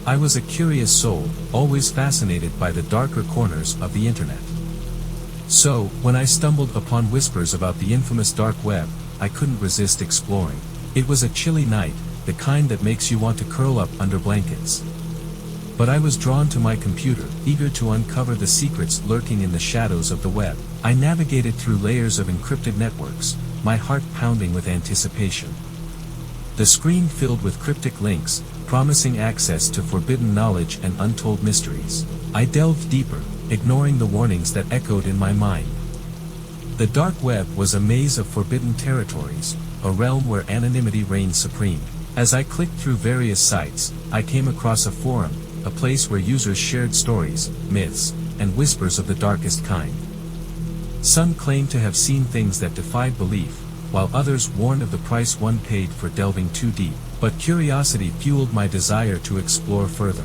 I was a curious soul, always fascinated by the darker corners of the internet. So, when I stumbled upon whispers about the infamous dark web, I couldn't resist exploring. It was a chilly night, the kind that makes you want to curl up under blankets. But I was drawn to my computer, eager to uncover the secrets lurking in the shadows of the web. I navigated through layers of encrypted networks, my heart pounding with anticipation. The screen filled with cryptic links, promising access to forbidden knowledge and untold mysteries. I delved deeper, ignoring the warnings that echoed in my mind. The dark web was a maze of forbidden territories, a realm where anonymity reigned supreme. As I clicked through various sites, I came across a forum, a place where users shared stories, myths, and whispers of the darkest kind. Some claimed to have seen things that defied belief, while others warned of the price one paid for delving too deep. But curiosity fueled my desire to explore further.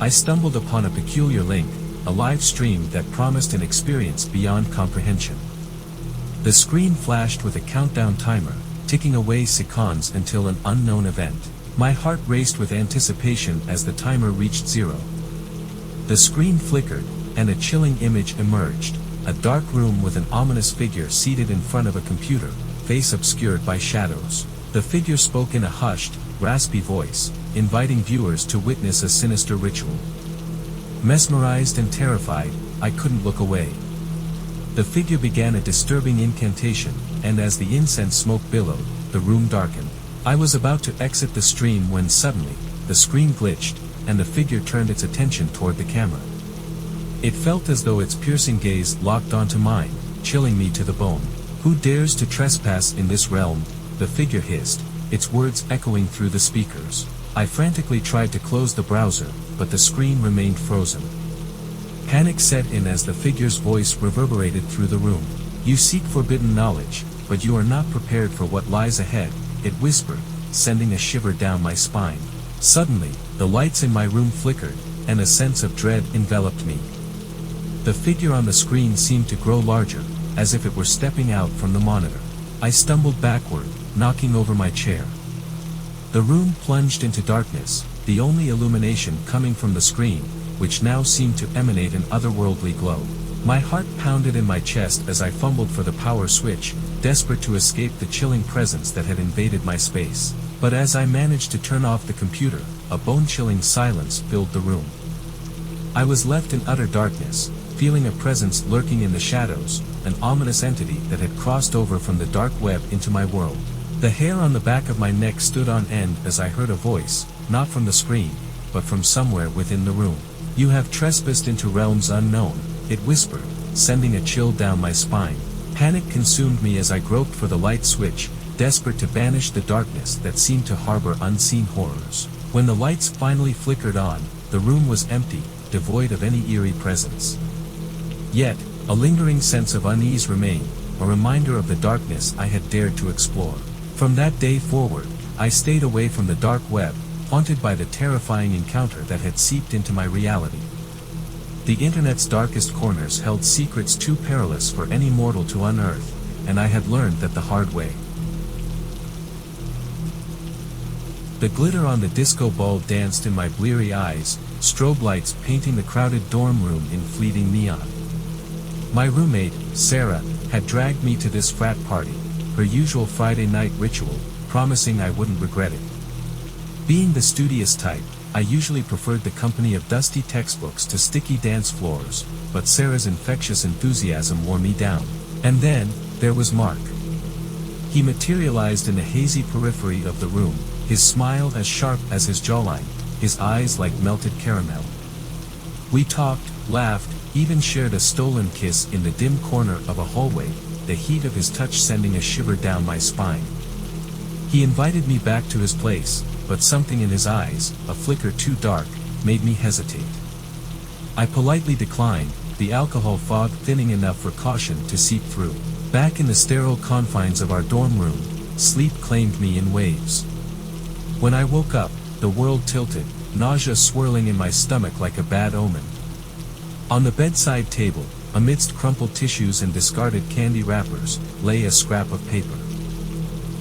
I stumbled upon a peculiar link, a live stream that promised an experience beyond comprehension. The screen flashed with a countdown timer, ticking away seconds until an unknown event. My heart raced with anticipation as the timer reached 0. The screen flickered, and a chilling image emerged, a dark room with an ominous figure seated in front of a computer, face obscured by shadows. The figure spoke in a hushed, raspy voice, inviting viewers to witness a sinister ritual. Mesmerized and terrified, I couldn't look away. The figure began a disturbing incantation, and as the incense smoke billowed, the room darkened. I was about to exit the stream when suddenly, the screen glitched, and the figure turned its attention toward the camera. It felt as though its piercing gaze locked onto mine, chilling me to the bone. "Who dares to trespass in this realm?" the figure hissed, its words echoing through the speakers. I frantically tried to close the browser, but the screen remained frozen. Panic set in as the figure's voice reverberated through the room. "You seek forbidden knowledge, but you are not prepared for what lies ahead," it whispered, sending a shiver down my spine. Suddenly, the lights in my room flickered, and a sense of dread enveloped me. The figure on the screen seemed to grow larger, as if it were stepping out from the monitor. I stumbled backward, knocking over my chair. The room plunged into darkness, the only illumination coming from the screen, which now seemed to emanate an otherworldly glow. My heart pounded in my chest as I fumbled for the power switch, desperate to escape the chilling presence that had invaded my space. But as I managed to turn off the computer, a bone-chilling silence filled the room. I was left in utter darkness, feeling a presence lurking in the shadows, an ominous entity that had crossed over from the dark web into my world. The hair on the back of my neck stood on end as I heard a voice, not from the screen, but from somewhere within the room. "You have trespassed into realms unknown," it whispered, sending a chill down my spine. Panic consumed me as I groped for the light switch, desperate to banish the darkness that seemed to harbor unseen horrors. When the lights finally flickered on, the room was empty, devoid of any eerie presence. Yet, a lingering sense of unease remained, a reminder of the darkness I had dared to explore. From that day forward, I stayed away from the dark web, haunted by the terrifying encounter that had seeped into my reality. The internet's darkest corners held secrets too perilous for any mortal to unearth, and I had learned that the hard way. The glitter on the disco ball danced in my bleary eyes, strobe lights painting the crowded dorm room in fleeting neon. My roommate, Sarah, had dragged me to this frat party, her usual Friday night ritual, promising I wouldn't regret it. Being the studious type, I usually preferred the company of dusty textbooks to sticky dance floors, but Sarah's infectious enthusiasm wore me down. And then, there was Mark. He materialized in the hazy periphery of the room, his smile as sharp as his jawline, his eyes like melted caramel. We talked, laughed, even shared a stolen kiss in the dim corner of a hallway, the heat of his touch sending a shiver down my spine. He invited me back to his place, but something in his eyes, a flicker too dark, made me hesitate. I politely declined, the alcohol fog thinning enough for caution to seep through. Back in the sterile confines of our dorm room, sleep claimed me in waves. When I woke up, the world tilted, nausea swirling in my stomach like a bad omen. On the bedside table, amidst crumpled tissues and discarded candy wrappers, lay a scrap of paper.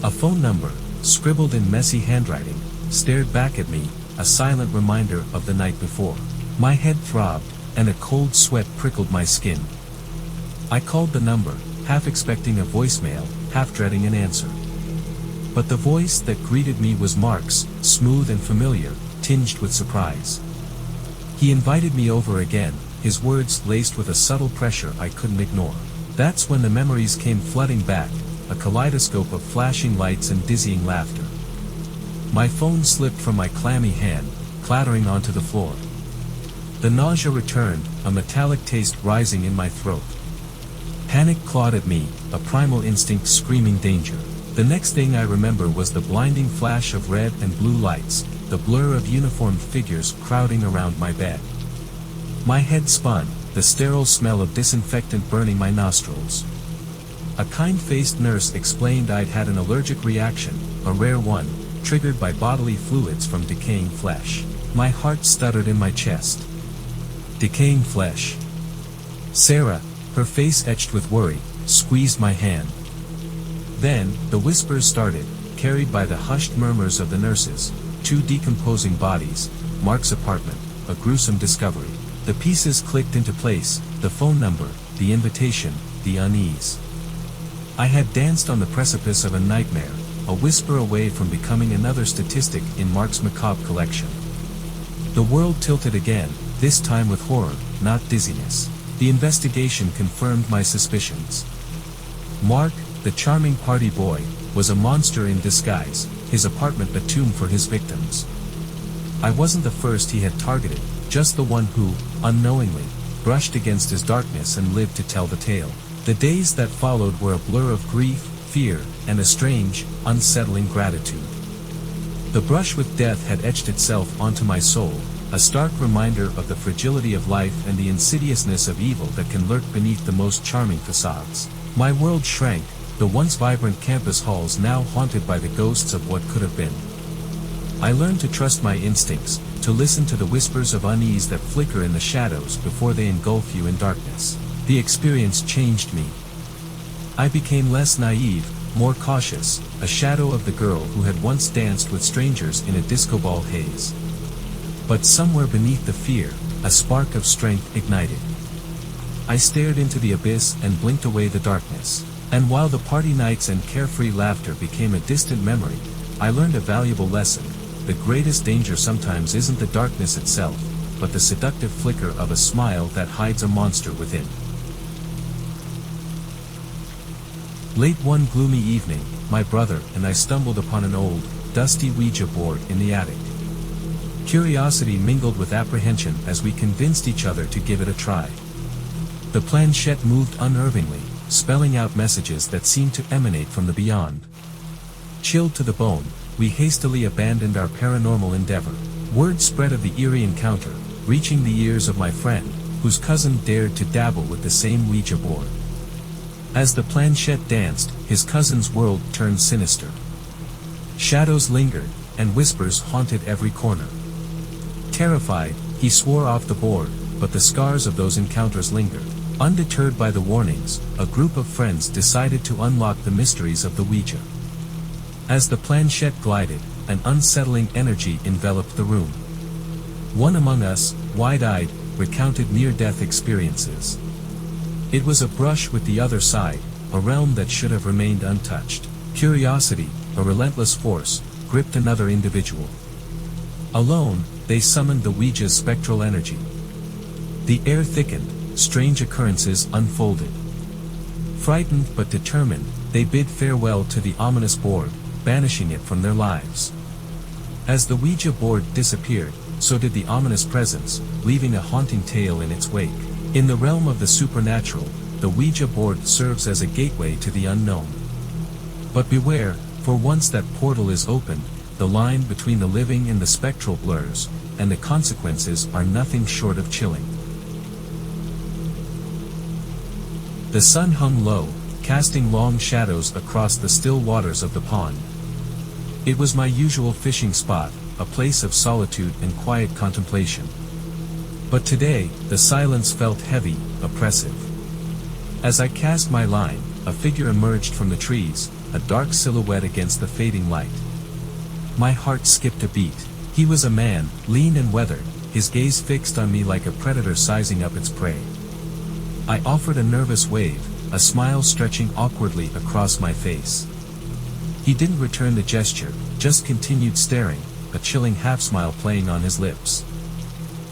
A phone number, scribbled in messy handwriting, stared back at me, a silent reminder of the night before. My head throbbed, and a cold sweat prickled my skin. I called the number, half expecting a voicemail, half dreading an answer. But the voice that greeted me was Mark's, smooth and familiar, tinged with surprise. He invited me over again, his words laced with a subtle pressure I couldn't ignore. That's when the memories came flooding back, a kaleidoscope of flashing lights and dizzying laughter. My phone slipped from my clammy hand, clattering onto the floor. The nausea returned, a metallic taste rising in my throat. Panic clawed at me, a primal instinct screaming danger. The next thing I remember was the blinding flash of red and blue lights, the blur of uniformed figures crowding around my bed. My head spun, the sterile smell of disinfectant burning my nostrils. A kind-faced nurse explained I'd had an allergic reaction, a rare one, triggered by bodily fluids from decaying flesh. My heart stuttered in my chest. Decaying flesh. Sarah, her face etched with worry, squeezed my hand. Then, the whispers started, carried by the hushed murmurs of the nurses. 2 decomposing bodies, Mark's apartment, a gruesome discovery. The pieces clicked into place, the phone number, the invitation, the unease. I had danced on the precipice of a nightmare, a whisper away from becoming another statistic in Mark's macabre collection. The world tilted again, this time with horror, not dizziness. The investigation confirmed my suspicions. Mark, the charming party boy, was a monster in disguise, his apartment a tomb for his victims. I wasn't the first he had targeted, just the one who, unknowingly, brushed against his darkness and lived to tell the tale. The days that followed were a blur of grief, fear, and a strange, unsettling gratitude. The brush with death had etched itself onto my soul, a stark reminder of the fragility of life and the insidiousness of evil that can lurk beneath the most charming facades. My world shrank, the once vibrant campus halls now haunted by the ghosts of what could have been. I learned to trust my instincts, to listen to the whispers of unease that flicker in the shadows before they engulf you in darkness. The experience changed me. I became less naive, more cautious, a shadow of the girl who had once danced with strangers in a disco ball haze. But somewhere beneath the fear, a spark of strength ignited. I stared into the abyss and blinked away the darkness. And while the party nights and carefree laughter became a distant memory, I learned a valuable lesson. The greatest danger sometimes isn't the darkness itself, but the seductive flicker of a smile that hides a monster within. Late one gloomy evening, my brother and I stumbled upon an old, dusty Ouija board in the attic. Curiosity mingled with apprehension as we convinced each other to give it a try. The planchette moved unnervingly, spelling out messages that seemed to emanate from the beyond. Chilled to the bone, we hastily abandoned our paranormal endeavor. Word spread of the eerie encounter, reaching the ears of my friend, whose cousin dared to dabble with the same Ouija board. As the planchette danced, his cousin's world turned sinister. Shadows lingered, and whispers haunted every corner. Terrified, he swore off the board, but the scars of those encounters lingered. Undeterred by the warnings, a group of friends decided to unlock the mysteries of the Ouija. As the planchette glided, an unsettling energy enveloped the room. One among us, wide-eyed, recounted near-death experiences. It was a brush with the other side, a realm that should have remained untouched. Curiosity, a relentless force, gripped another individual. Alone, they summoned the Ouija's spectral energy. The air thickened, strange occurrences unfolded. Frightened but determined, they bid farewell to the ominous board, banishing it from their lives. As the Ouija board disappeared, so did the ominous presence, leaving a haunting tale in its wake. In the realm of the supernatural, the Ouija board serves as a gateway to the unknown. But beware, for once that portal is opened, the line between the living and the spectral blurs, and the consequences are nothing short of chilling. The sun hung low, casting long shadows across the still waters of the pond. It was my usual fishing spot, a place of solitude and quiet contemplation. But today, the silence felt heavy, oppressive. As I cast my line, a figure emerged from the trees, a dark silhouette against the fading light. My heart skipped a beat. He was a man, lean and weathered, his gaze fixed on me like a predator sizing up its prey. I offered a nervous wave, a smile stretching awkwardly across my face. He didn't return the gesture, just continued staring, a chilling half-smile playing on his lips.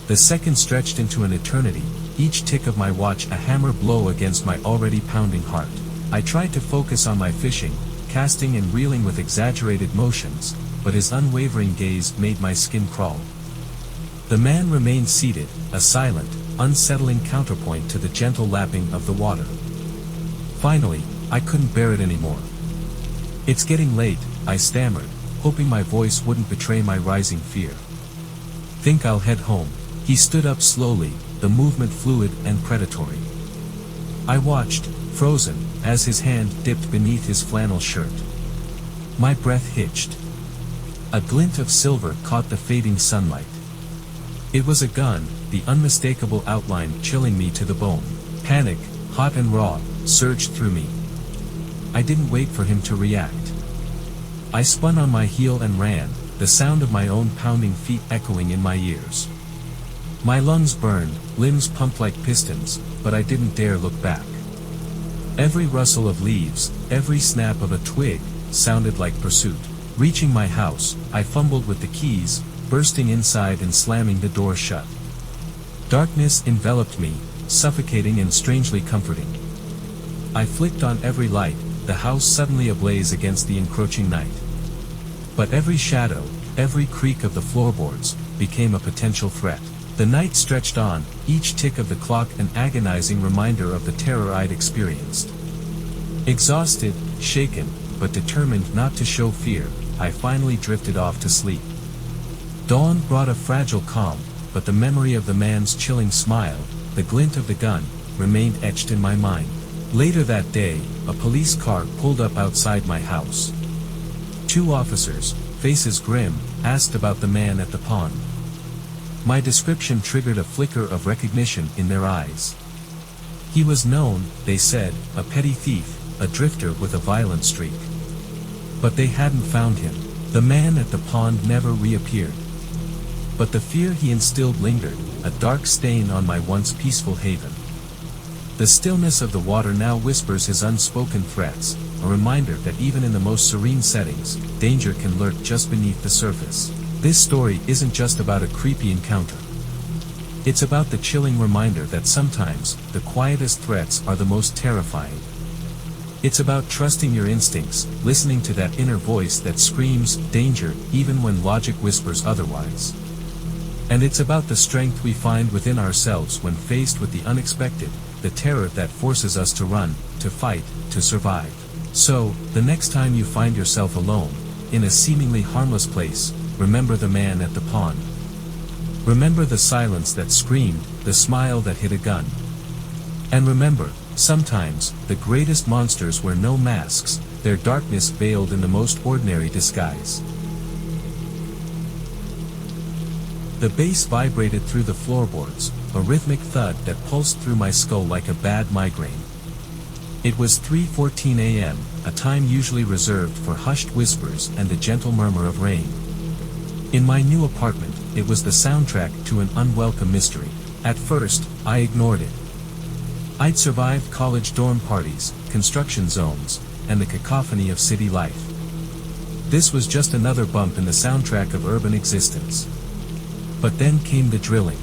The seconds stretched into an eternity, each tick of my watch a hammer blow against my already pounding heart. I tried to focus on my fishing, casting and reeling with exaggerated motions, but his unwavering gaze made my skin crawl. The man remained seated, a silent, unsettling counterpoint to the gentle lapping of the water. Finally, I couldn't bear it anymore. "It's getting late," I stammered, hoping my voice wouldn't betray my rising fear. "Think I'll head home." He stood up slowly, the movement fluid and predatory. I watched, frozen, as his hand dipped beneath his flannel shirt. My breath hitched. A glint of silver caught the fading sunlight. It was a gun, the unmistakable outline chilling me to the bone. Panic, hot and raw, surged through me. I didn't wait for him to react. I spun on my heel and ran, the sound of my own pounding feet echoing in my ears. My lungs burned, limbs pumped like pistons, but I didn't dare look back. Every rustle of leaves, every snap of a twig, sounded like pursuit. Reaching my house, I fumbled with the keys, bursting inside and slamming the door shut. Darkness enveloped me, suffocating and strangely comforting. I flicked on every light, the house suddenly ablaze against the encroaching night. But every shadow, every creak of the floorboards, became a potential threat. The night stretched on, each tick of the clock an agonizing reminder of the terror I'd experienced. Exhausted, shaken, but determined not to show fear, I finally drifted off to sleep. Dawn brought a fragile calm, but the memory of the man's chilling smile, the glint of the gun, remained etched in my mind. Later that day, a police car pulled up outside my house. 2 officers, faces grim, asked about the man at the pond. My description triggered a flicker of recognition in their eyes. He was known, they said, a petty thief, a drifter with a violent streak. But they hadn't found him. The man at the pond never reappeared. But the fear he instilled lingered, a dark stain on my once peaceful haven. The stillness of the water now whispers his unspoken threats, a reminder that even in the most serene settings, danger can lurk just beneath the surface. This story isn't just about a creepy encounter. It's about the chilling reminder that sometimes, the quietest threats are the most terrifying. It's about trusting your instincts, listening to that inner voice that screams, danger, even when logic whispers otherwise. And it's about the strength we find within ourselves when faced with the unexpected, the terror that forces us to run, to fight, to survive. So, the next time you find yourself alone, in a seemingly harmless place, remember the man at the pond. Remember the silence that screamed, the smile that hid a gun. And remember, sometimes, the greatest monsters wear no masks, their darkness veiled in the most ordinary disguise. The bass vibrated through the floorboards, a rhythmic thud that pulsed through my skull like a bad migraine. It was 3:14 a.m., a time usually reserved for hushed whispers and the gentle murmur of rain. In my new apartment, it was the soundtrack to an unwelcome mystery. At first, I ignored it. I'd survived college dorm parties, construction zones, and the cacophony of city life. This was just another bump in the soundtrack of urban existence. But then came the drilling.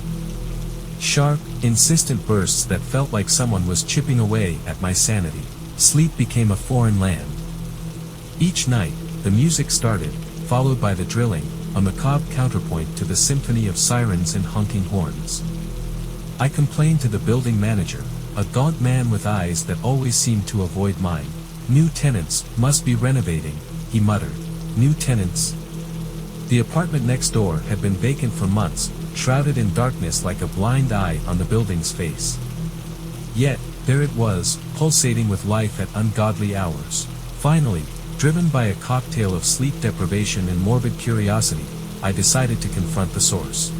Sharp, insistent bursts that felt like someone was chipping away at my sanity. Sleep became a foreign land. Each night, the music started, followed by the drilling, a macabre counterpoint to the symphony of sirens and honking horns. I complained to the building manager, a gaunt man with eyes that always seemed to avoid mine. "New tenants must be renovating," he muttered. "New tenants?" The apartment next door had been vacant for months, shrouded in darkness like a blind eye on the building's face. Yet, there it was, pulsating with life at ungodly hours. Finally, driven by a cocktail of sleep deprivation and morbid curiosity, I decided to confront the source.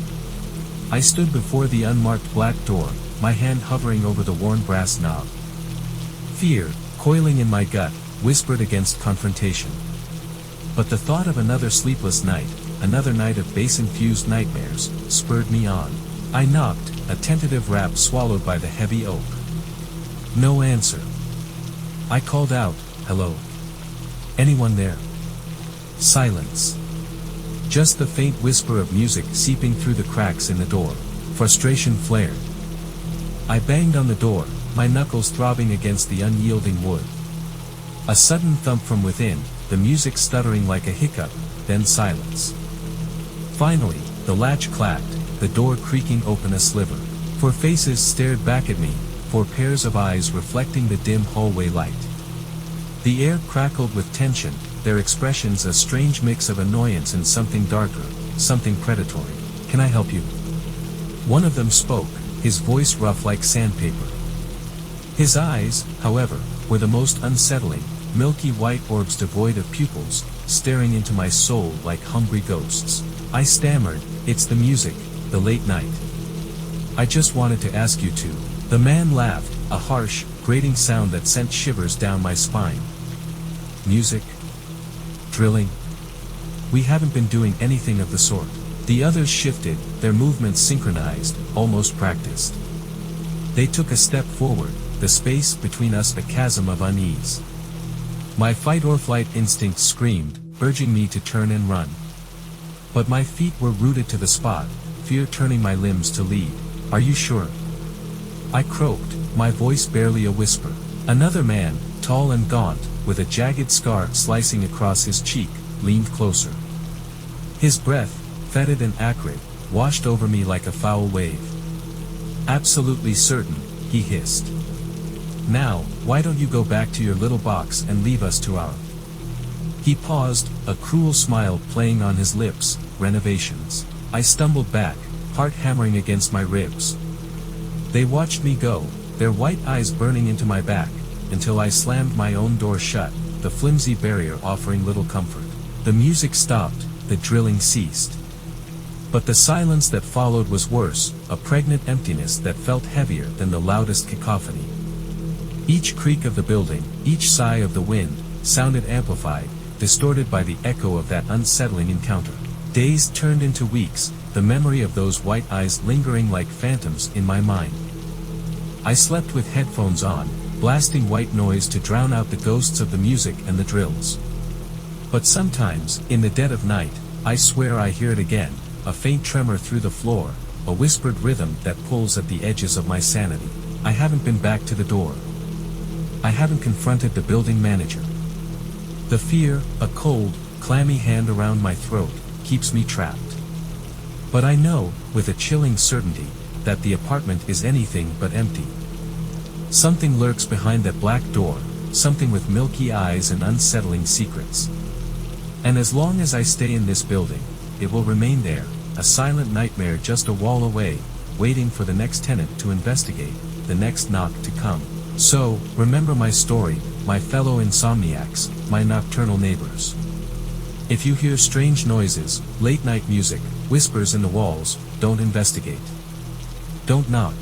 I stood before the unmarked black door, my hand hovering over the worn brass knob. Fear, coiling in my gut, whispered against confrontation. But the thought of another sleepless night, another night of bass-infused nightmares, spurred me on. I knocked, a tentative rap swallowed by the heavy oak. No answer. I called out, "Hello? Anyone there?" Silence. Just the faint whisper of music seeping through the cracks in the door. Frustration flared. I banged on the door, my knuckles throbbing against the unyielding wood. A sudden thump from within, the music stuttering like a hiccup, then silence. Finally, the latch clacked, the door creaking open a sliver. 4 faces stared back at me, 4 pairs of eyes reflecting the dim hallway light. The air crackled with tension, their expressions a strange mix of annoyance and something darker, something predatory. "Can I help you?" One of them spoke, his voice rough like sandpaper. His eyes, however, were the most unsettling, milky white orbs devoid of pupils, staring into my soul like hungry ghosts. I stammered, "It's the music, the late night. I just wanted to ask you to." The man laughed, a harsh, grating sound that sent shivers down my spine. "Music? Drilling? We haven't been doing anything of the sort." The others shifted, their movements synchronized, almost practiced. They took a step forward, the space between us a chasm of unease. My fight-or-flight instinct screamed, urging me to turn and run. But my feet were rooted to the spot, fear turning my limbs to lead. "Are you sure?" I croaked, my voice barely a whisper. Another man, tall and gaunt, with a jagged scar slicing across his cheek, leaned closer. His breath, fetid and acrid, washed over me like a foul wave. "Absolutely certain," he hissed. "Now, why don't you go back to your little box and leave us to our..." He paused, a cruel smile playing on his lips. "Renovations." I stumbled back, heart hammering against my ribs. They watched me go, their white eyes burning into my back, until I slammed my own door shut, the flimsy barrier offering little comfort. The music stopped, the drilling ceased. But the silence that followed was worse, a pregnant emptiness that felt heavier than the loudest cacophony. Each creak of the building, each sigh of the wind, sounded amplified, distorted by the echo of that unsettling encounter. Days turned into weeks, the memory of those white eyes lingering like phantoms in my mind. I slept with headphones on, blasting white noise to drown out the ghosts of the music and the drills. But sometimes, in the dead of night, I swear I hear it again, a faint tremor through the floor, a whispered rhythm that pulls at the edges of my sanity. I haven't been back to the door. I haven't confronted the building manager. The fear, a cold, clammy hand around my throat, keeps me trapped. But I know, with a chilling certainty, that the apartment is anything but empty. Something lurks behind that black door, something with milky eyes and unsettling secrets. And as long as I stay in this building, it will remain there, a silent nightmare just a wall away, waiting for the next tenant to investigate, the next knock to come. So, remember my story, my fellow insomniacs, my nocturnal neighbors. If you hear strange noises, late-night music, whispers in the walls, don't investigate. Don't knock.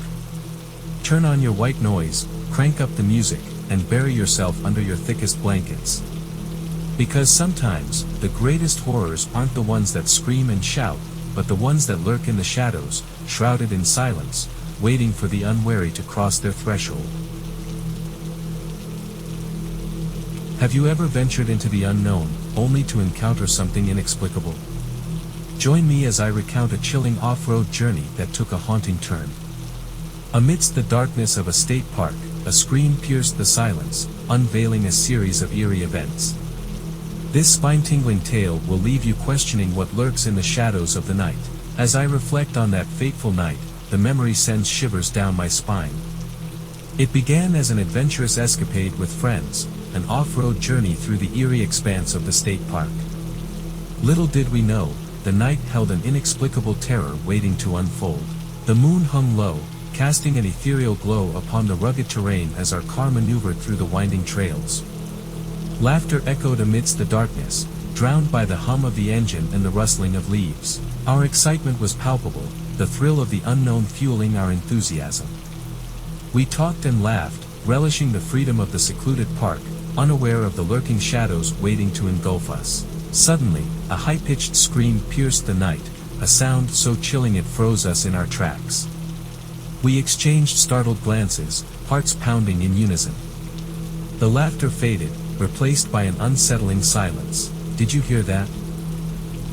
Turn on your white noise, crank up the music, and bury yourself under your thickest blankets. Because sometimes, the greatest horrors aren't the ones that scream and shout, but the ones that lurk in the shadows, shrouded in silence, waiting for the unwary to cross their threshold. Have you ever ventured into the unknown, only to encounter something inexplicable? Join me as I recount a chilling off-road journey that took a haunting turn. Amidst the darkness of a state park, a scream pierced the silence, unveiling a series of eerie events. This spine-tingling tale will leave you questioning what lurks in the shadows of the night. As I reflect on that fateful night, the memory sends shivers down my spine. It began as an adventurous escapade with friends, an off-road journey through the eerie expanse of the state park. Little did we know, the night held an inexplicable terror waiting to unfold. The moon hung low, casting an ethereal glow upon the rugged terrain as our car maneuvered through the winding trails. Laughter echoed amidst the darkness, drowned by the hum of the engine and the rustling of leaves. Our excitement was palpable, the thrill of the unknown fueling our enthusiasm. We talked and laughed, relishing the freedom of the secluded park, unaware of the lurking shadows waiting to engulf us. Suddenly, a high-pitched scream pierced the night, a sound so chilling it froze us in our tracks. We exchanged startled glances, hearts pounding in unison. The laughter faded, replaced by an unsettling silence. "Did you hear that?"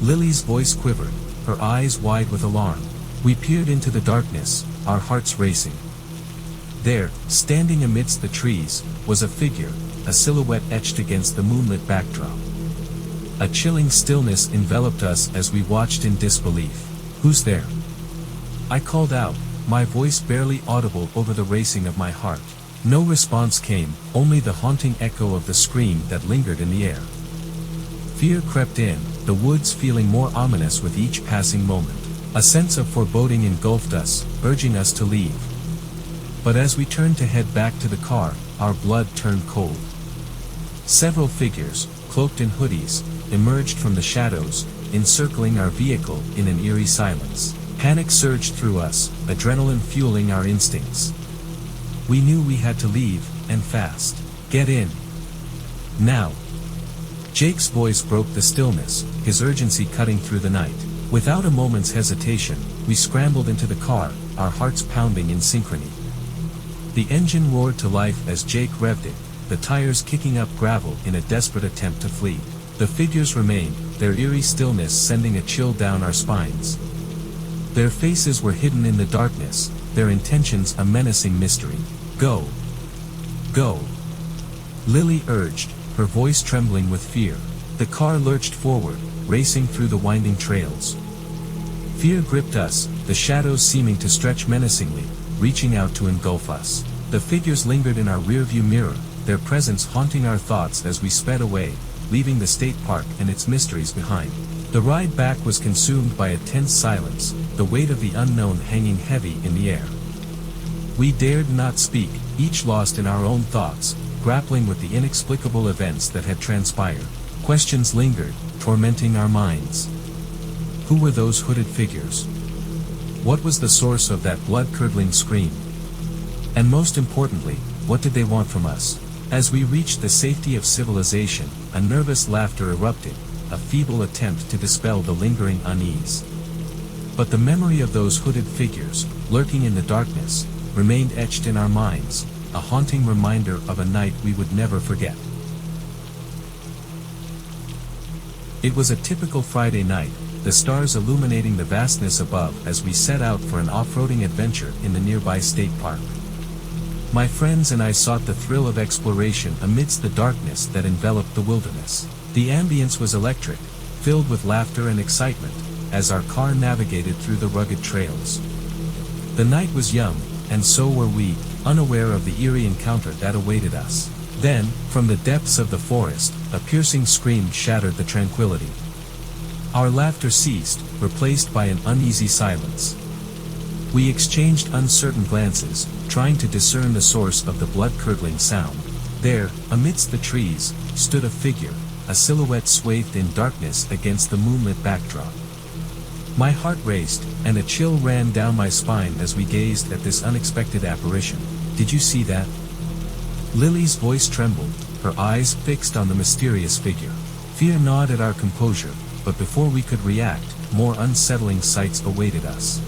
Lily's voice quivered, her eyes wide with alarm. We peered into the darkness, our hearts racing. There, standing amidst the trees, was a figure, a silhouette etched against the moonlit backdrop. A chilling stillness enveloped us as we watched in disbelief. "Who's there?" I called out, my voice barely audible over the racing of my heart. No response came, only the haunting echo of the scream that lingered in the air. Fear crept in, the woods feeling more ominous with each passing moment. A sense of foreboding engulfed us, urging us to leave. But as we turned to head back to the car, our blood turned cold. Several figures, cloaked in hoodies, emerged from the shadows, encircling our vehicle in an eerie silence. Panic surged through us, adrenaline fueling our instincts. We knew we had to leave, and fast. "Get in. Now." Jake's voice broke the stillness, his urgency cutting through the night. Without a moment's hesitation, we scrambled into the car, our hearts pounding in synchrony. The engine roared to life as Jake revved it, the tires kicking up gravel in a desperate attempt to flee. The figures remained, their eerie stillness sending a chill down our spines. Their faces were hidden in the darkness, their intentions a menacing mystery. "Go. Go," Lily urged, her voice trembling with fear. The car lurched forward, racing through the winding trails. Fear gripped us, the shadows seeming to stretch menacingly, reaching out to engulf us. The figures lingered in our rearview mirror, their presence haunting our thoughts as we sped away, leaving the state park and its mysteries behind. The ride back was consumed by a tense silence, the weight of the unknown hanging heavy in the air. We dared not speak, each lost in our own thoughts, grappling with the inexplicable events that had transpired. Questions lingered, tormenting our minds. Who were those hooded figures? What was the source of that blood-curdling scream? And most importantly, what did they want from us? As we reached the safety of civilization, a nervous laughter erupted, a feeble attempt to dispel the lingering unease. But the memory of those hooded figures, lurking in the darkness, remained etched in our minds, a haunting reminder of a night we would never forget. It was a typical Friday night, the stars illuminating the vastness above as we set out for an off-roading adventure in the nearby state park. My friends and I sought the thrill of exploration amidst the darkness that enveloped the wilderness. The ambience was electric, filled with laughter and excitement, as our car navigated through the rugged trails. The night was young, and so were we, unaware of the eerie encounter that awaited us. Then, from the depths of the forest, a piercing scream shattered the tranquility. Our laughter ceased, replaced by an uneasy silence. We exchanged uncertain glances, trying to discern the source of the blood-curdling sound. There, amidst the trees, stood a figure, a silhouette swathed in darkness against the moonlit backdrop. My heart raced, and a chill ran down my spine as we gazed at this unexpected apparition. "Did you see that?" Lily's voice trembled, her eyes fixed on the mysterious figure. Fear gnawed at our composure, but before we could react, more unsettling sights awaited us.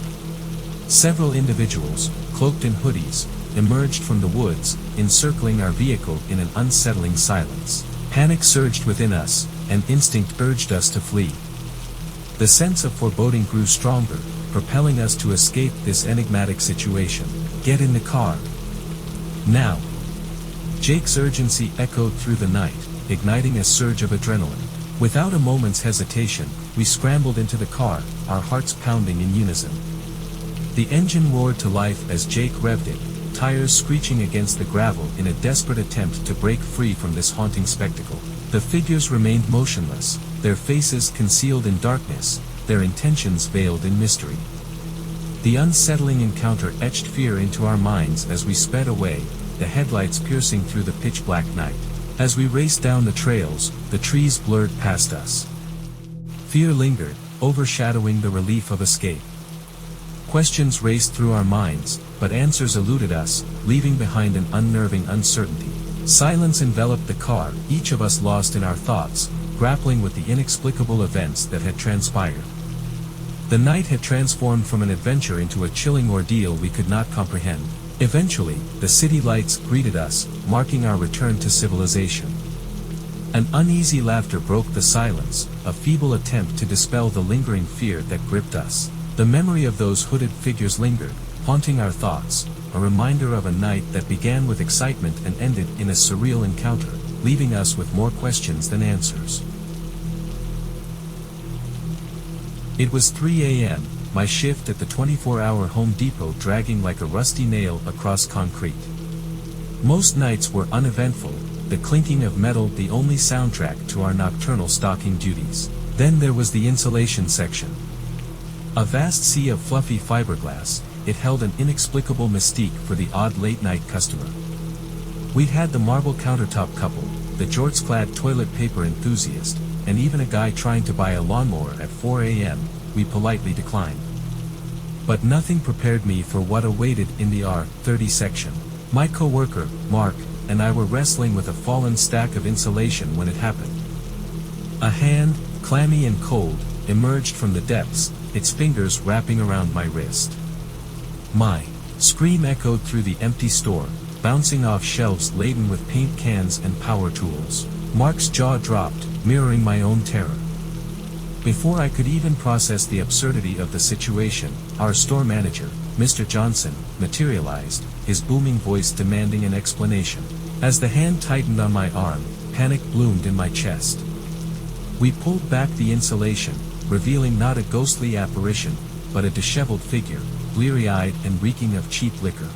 Several individuals, cloaked in hoodies, emerged from the woods, encircling our vehicle in an unsettling silence. Panic surged within us, and instinct urged us to flee. The sense of foreboding grew stronger, propelling us to escape this enigmatic situation. "Get in the car. Now." Jake's urgency echoed through the night, igniting a surge of adrenaline. Without a moment's hesitation, we scrambled into the car, our hearts pounding in unison. The engine roared to life as Jake revved it, tires screeching against the gravel in a desperate attempt to break free from this haunting spectacle. The figures remained motionless, their faces concealed in darkness, their intentions veiled in mystery. The unsettling encounter etched fear into our minds as we sped away, the headlights piercing through the pitch-black night. As we raced down the trails, the trees blurred past us. Fear lingered, overshadowing the relief of escape. Questions raced through our minds, but answers eluded us, leaving behind an unnerving uncertainty. Silence enveloped the car, each of us lost in our thoughts, grappling with the inexplicable events that had transpired. The night had transformed from an adventure into a chilling ordeal we could not comprehend. Eventually, the city lights greeted us, marking our return to civilization. An uneasy laughter broke the silence, a feeble attempt to dispel the lingering fear that gripped us. The memory of those hooded figures lingered, haunting our thoughts, a reminder of a night that began with excitement and ended in a surreal encounter, leaving us with more questions than answers. It was 3 a.m., my shift at the 24-hour Home Depot dragging like a rusty nail across concrete. Most nights were uneventful, the clinking of metal the only soundtrack to our nocturnal stalking duties. Then there was the insulation section. A vast sea of fluffy fiberglass, it held an inexplicable mystique for the odd late-night customer. We'd had the marble countertop couple, the jorts-clad toilet paper enthusiast, and even a guy trying to buy a lawnmower at 4 a.m., we politely declined. But nothing prepared me for what awaited in the R30 section. My co-worker, Mark, and I were wrestling with a fallen stack of insulation when it happened. A hand, clammy and cold, emerged from the depths, its fingers wrapping around my wrist. My scream echoed through the empty store, bouncing off shelves laden with paint cans and power tools. Mark's jaw dropped, mirroring my own terror. Before I could even process the absurdity of the situation, our store manager, Mr. Johnson, materialized, his booming voice demanding an explanation. As the hand tightened on my arm, panic bloomed in my chest. We pulled back the insulation, revealing not a ghostly apparition, but a disheveled figure, bleary-eyed and reeking of cheap liquor.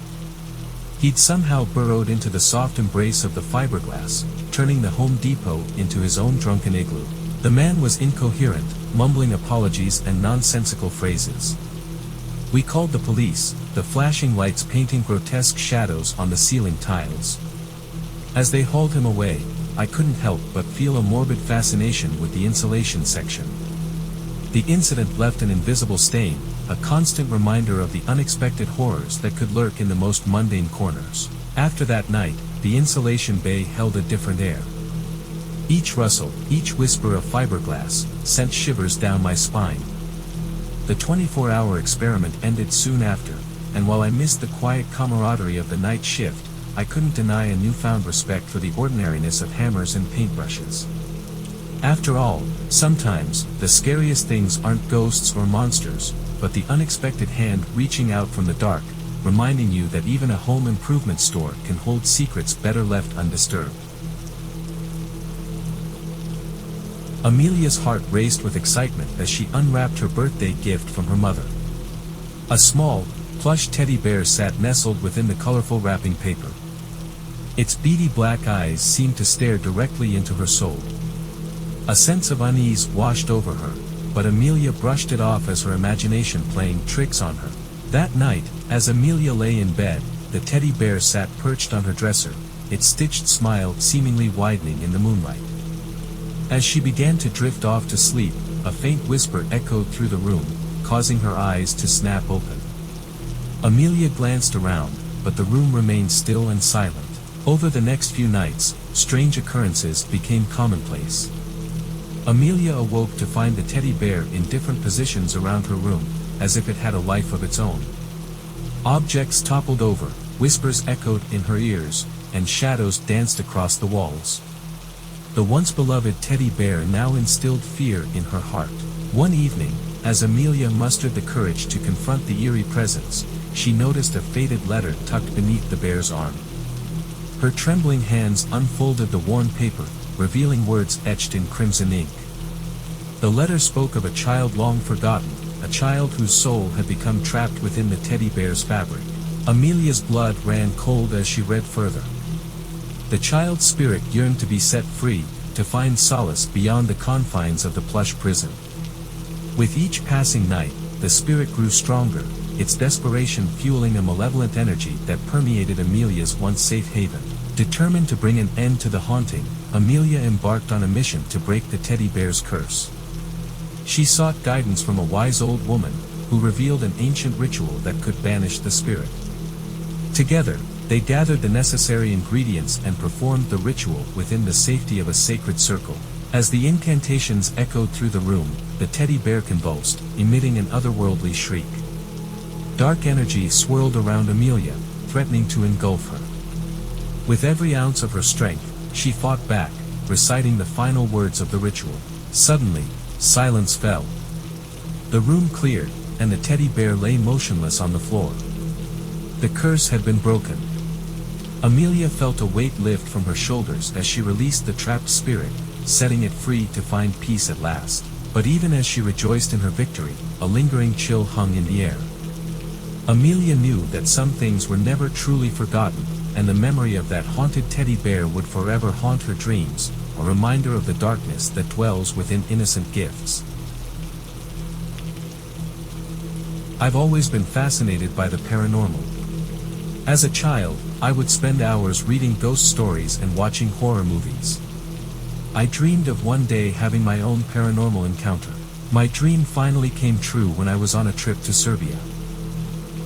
He'd somehow burrowed into the soft embrace of the fiberglass, turning the Home Depot into his own drunken igloo. The man was incoherent, mumbling apologies and nonsensical phrases. We called the police, the flashing lights painting grotesque shadows on the ceiling tiles. As they hauled him away, I couldn't help but feel a morbid fascination with the insulation section. The incident left an invisible stain, a constant reminder of the unexpected horrors that could lurk in the most mundane corners. After that night, the insulation bay held a different air. Each rustle, each whisper of fiberglass, sent shivers down my spine. The 24-hour experiment ended soon after, and while I missed the quiet camaraderie of the night shift, I couldn't deny a newfound respect for the ordinariness of hammers and paintbrushes. After all, sometimes, the scariest things aren't ghosts or monsters, but the unexpected hand reaching out from the dark, reminding you that even a home improvement store can hold secrets better left undisturbed. Amelia's heart raced with excitement as she unwrapped her birthday gift from her mother. A small, plush teddy bear sat nestled within the colorful wrapping paper. Its beady black eyes seemed to stare directly into her soul. A sense of unease washed over her, but Amelia brushed it off as her imagination playing tricks on her. That night, as Amelia lay in bed, the teddy bear sat perched on her dresser, its stitched smile seemingly widening in the moonlight. As she began to drift off to sleep, a faint whisper echoed through the room, causing her eyes to snap open. Amelia glanced around, but the room remained still and silent. Over the next few nights, strange occurrences became commonplace. Amelia awoke to find the teddy bear in different positions around her room, as if it had a life of its own. Objects toppled over, whispers echoed in her ears, and shadows danced across the walls. The once beloved teddy bear now instilled fear in her heart. One evening, as Amelia mustered the courage to confront the eerie presence, she noticed a faded letter tucked beneath the bear's arm. Her trembling hands unfolded the worn paper, revealing words etched in crimson ink. The letter spoke of a child long forgotten, a child whose soul had become trapped within the teddy bear's fabric. Amelia's blood ran cold as she read further. The child's spirit yearned to be set free, to find solace beyond the confines of the plush prison. With each passing night, the spirit grew stronger, its desperation fueling a malevolent energy that permeated Amelia's once safe haven. Determined to bring an end to the haunting, Amelia embarked on a mission to break the teddy bear's curse. She sought guidance from a wise old woman, who revealed an ancient ritual that could banish the spirit. Together, they gathered the necessary ingredients and performed the ritual within the safety of a sacred circle. As the incantations echoed through the room, the teddy bear convulsed, emitting an otherworldly shriek. Dark energy swirled around Amelia, threatening to engulf her. With every ounce of her strength, she fought back, reciting the final words of the ritual. Suddenly, silence fell. The room cleared, and the teddy bear lay motionless on the floor. The curse had been broken. Amelia felt a weight lift from her shoulders as she released the trapped spirit, setting it free to find peace at last. But even as she rejoiced in her victory, a lingering chill hung in the air. Amelia knew that some things were never truly forgotten, and the memory of that haunted teddy bear would forever haunt her dreams, a reminder of the darkness that dwells within innocent gifts. I've always been fascinated by the paranormal. As a child, I would spend hours reading ghost stories and watching horror movies. I dreamed of one day having my own paranormal encounter. My dream finally came true when I was on a trip to Serbia.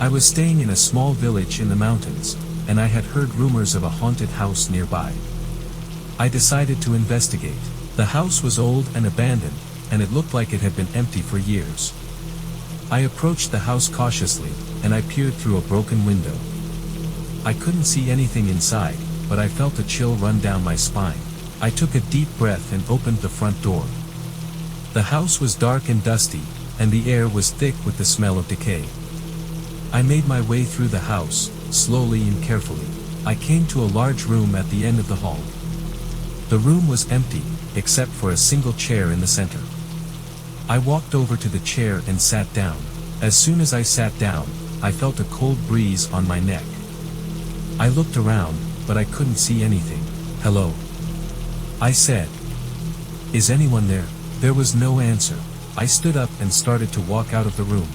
I was staying in a small village in the mountains, and I had heard rumors of a haunted house nearby. I decided to investigate. The house was old and abandoned, and it looked like it had been empty for years. I approached the house cautiously, and I peered through a broken window. I couldn't see anything inside, but I felt a chill run down my spine. I took a deep breath and opened the front door. The house was dark and dusty, and the air was thick with the smell of decay. I made my way through the house, slowly and carefully. I came to a large room at the end of the hall. The room was empty, except for a single chair in the center. I walked over to the chair and sat down. As soon as I sat down, I felt a cold breeze on my neck. I looked around, but I couldn't see anything. "Hello?" I said. "Is anyone there?" There was no answer. I stood up and started to walk out of the room.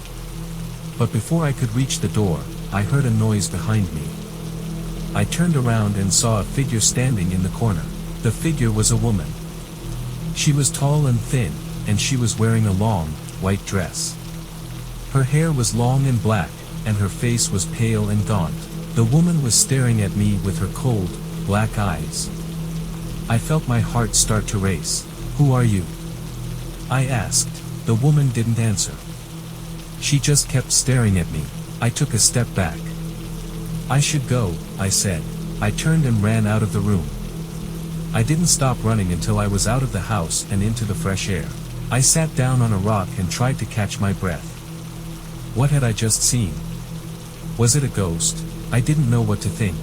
But before I could reach the door, I heard a noise behind me. I turned around and saw a figure standing in the corner. The figure was a woman. She was tall and thin, and she was wearing a long, white dress. Her hair was long and black, and her face was pale and gaunt. The woman was staring at me with her cold, black eyes. I felt my heart start to race. "Who are you?" I asked. The woman didn't answer. She just kept staring at me. I took a step back. "I should go," I said. I turned and ran out of the room. I didn't stop running until I was out of the house and into the fresh air. I sat down on a rock and tried to catch my breath. What had I just seen? Was it a ghost? I didn't know what to think.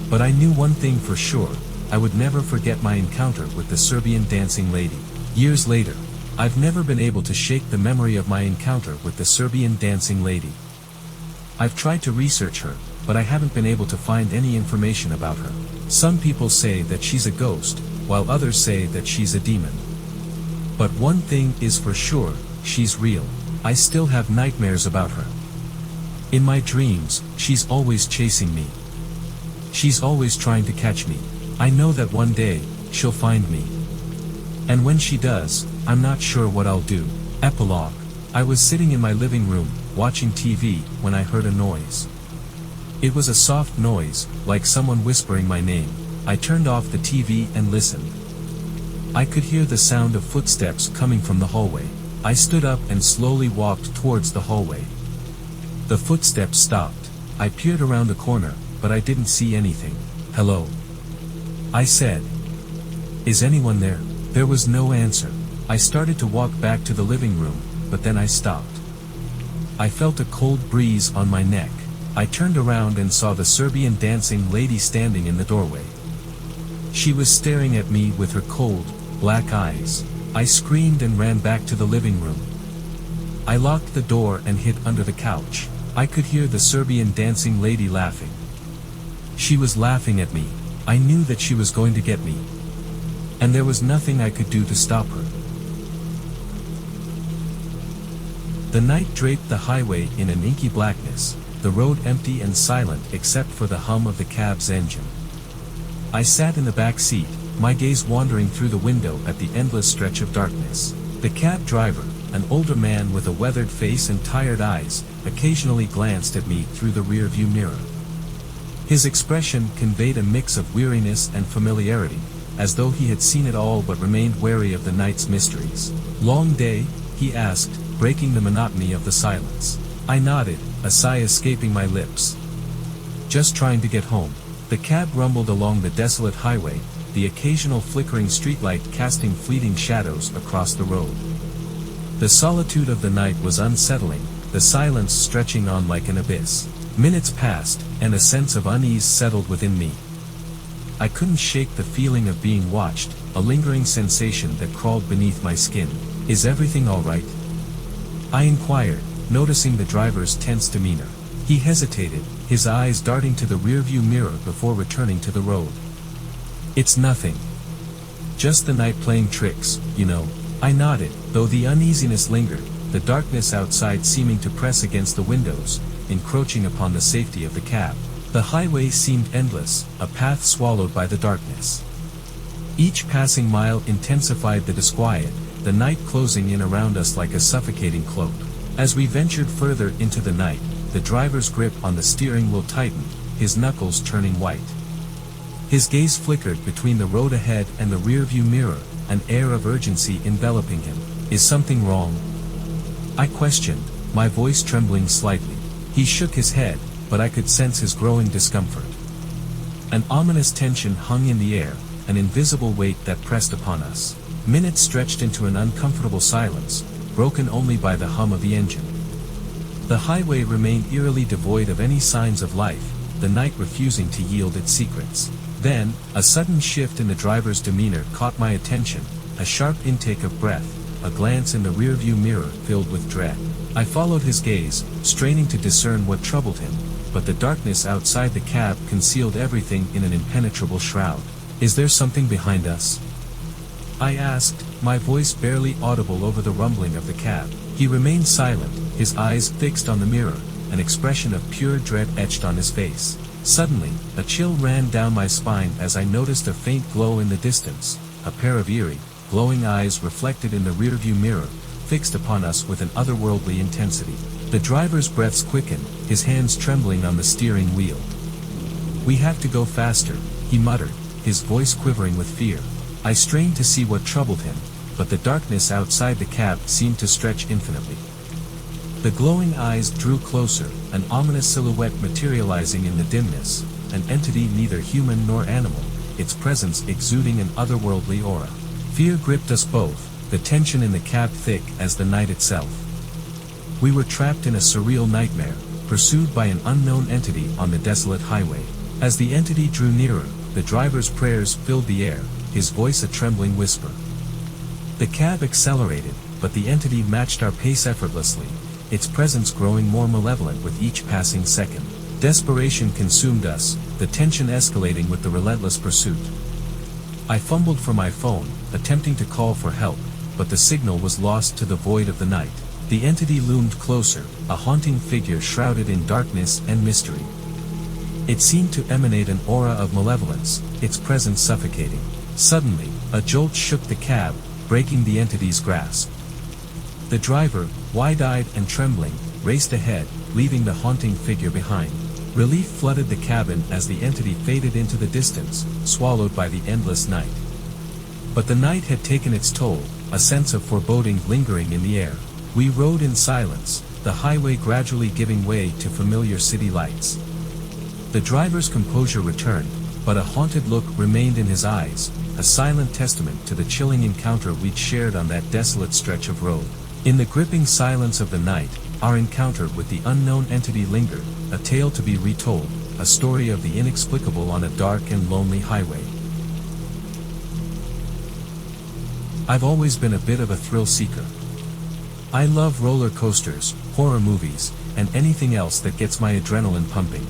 But I knew one thing for sure: I would never forget my encounter with the Serbian dancing lady. Years later, I've never been able to shake the memory of my encounter with the Serbian dancing lady. I've tried to research her, but I haven't been able to find any information about her. Some people say that she's a ghost, while others say that she's a demon. But one thing is for sure: she's real. I still have nightmares about her. In my dreams, she's always chasing me. She's always trying to catch me. I know that one day, she'll find me. And when she does, I'm not sure what I'll do. Epilogue. I was sitting in my living room, watching TV, when I heard a noise. It was a soft noise, like someone whispering my name. I turned off the TV and listened. I could hear the sound of footsteps coming from the hallway. I stood up and slowly walked towards the hallway. The footsteps stopped. I peered around the corner, but I didn't see anything. "Hello?" I said. "Is anyone there?" There was no answer. I started to walk back to the living room, but then I stopped. I felt a cold breeze on my neck. I turned around and saw the Serbian dancing lady standing in the doorway. She was staring at me with her cold, black eyes. I screamed and ran back to the living room. I locked the door and hid under the couch. I could hear the Serbian dancing lady laughing. She was laughing at me. I knew that she was going to get me. And there was nothing I could do to stop her. The night draped the highway in an inky blackness, the road empty and silent except for the hum of the cab's engine. I sat in the back seat, my gaze wandering through the window at the endless stretch of darkness. The cab driver, an older man with a weathered face and tired eyes, occasionally glanced at me through the rearview mirror. His expression conveyed a mix of weariness and familiarity, as though he had seen it all but remained wary of the night's mysteries. "Long day?" he asked, breaking the monotony of the silence. I nodded, a sigh escaping my lips. "Just trying to get home." The cab rumbled along the desolate highway, the occasional flickering streetlight casting fleeting shadows across the road. The solitude of the night was unsettling, the silence stretching on like an abyss. Minutes passed, and a sense of unease settled within me. I couldn't shake the feeling of being watched, a lingering sensation that crawled beneath my skin. "Is everything all right?" I inquired, noticing the driver's tense demeanor. He hesitated, his eyes darting to the rearview mirror before returning to the road. "It's nothing. Just the night playing tricks, you know." I nodded, though the uneasiness lingered, the darkness outside seeming to press against the windows, encroaching upon the safety of the cab. The highway seemed endless, a path swallowed by the darkness. Each passing mile intensified the disquiet, the night closing in around us like a suffocating cloak. As we ventured further into the night, the driver's grip on the steering wheel tightened, his knuckles turning white. His gaze flickered between the road ahead and the rearview mirror, an air of urgency enveloping him. "Is something wrong?" I questioned, my voice trembling slightly. He shook his head, but I could sense his growing discomfort. An ominous tension hung in the air, an invisible weight that pressed upon us. Minutes stretched into an uncomfortable silence, broken only by the hum of the engine. The highway remained eerily devoid of any signs of life, the night refusing to yield its secrets. Then, a sudden shift in the driver's demeanor caught my attention, a sharp intake of breath, a glance in the rearview mirror filled with dread. I followed his gaze, straining to discern what troubled him, but the darkness outside the cab concealed everything in an impenetrable shroud. "Is there something behind us?" I asked, my voice barely audible over the rumbling of the cab. He remained silent, his eyes fixed on the mirror, an expression of pure dread etched on his face. Suddenly, a chill ran down my spine as I noticed a faint glow in the distance, a pair of eerie, glowing eyes reflected in the rearview mirror, fixed upon us with an otherworldly intensity. The driver's breaths quickened, his hands trembling on the steering wheel. "We have to go faster," he muttered, his voice quivering with fear. I strained to see what troubled him, but the darkness outside the cab seemed to stretch infinitely. The glowing eyes drew closer, an ominous silhouette materializing in the dimness, an entity neither human nor animal, its presence exuding an otherworldly aura. Fear gripped us both, the tension in the cab thick as the night itself. We were trapped in a surreal nightmare, pursued by an unknown entity on the desolate highway. As the entity drew nearer, the driver's prayers filled the air, his voice a trembling whisper. The cab accelerated, but the entity matched our pace effortlessly, its presence growing more malevolent with each passing second. Desperation consumed us, the tension escalating with the relentless pursuit. I fumbled for my phone, attempting to call for help, but the signal was lost to the void of the night. The entity loomed closer, a haunting figure shrouded in darkness and mystery. It seemed to emanate an aura of malevolence, its presence suffocating. Suddenly, a jolt shook the cab, breaking the entity's grasp. The driver, wide-eyed and trembling, raced ahead, leaving the haunting figure behind. Relief flooded the cabin as the entity faded into the distance, swallowed by the endless night. But the night had taken its toll, a sense of foreboding lingering in the air. We rode in silence, the highway gradually giving way to familiar city lights. The driver's composure returned, but a haunted look remained in his eyes, a silent testament to the chilling encounter we'd shared on that desolate stretch of road. In the gripping silence of the night, our encounter with the unknown entity lingered, a tale to be retold, a story of the inexplicable on a dark and lonely highway. I've always been a bit of a thrill seeker. I love roller coasters, horror movies, and anything else that gets my adrenaline pumping.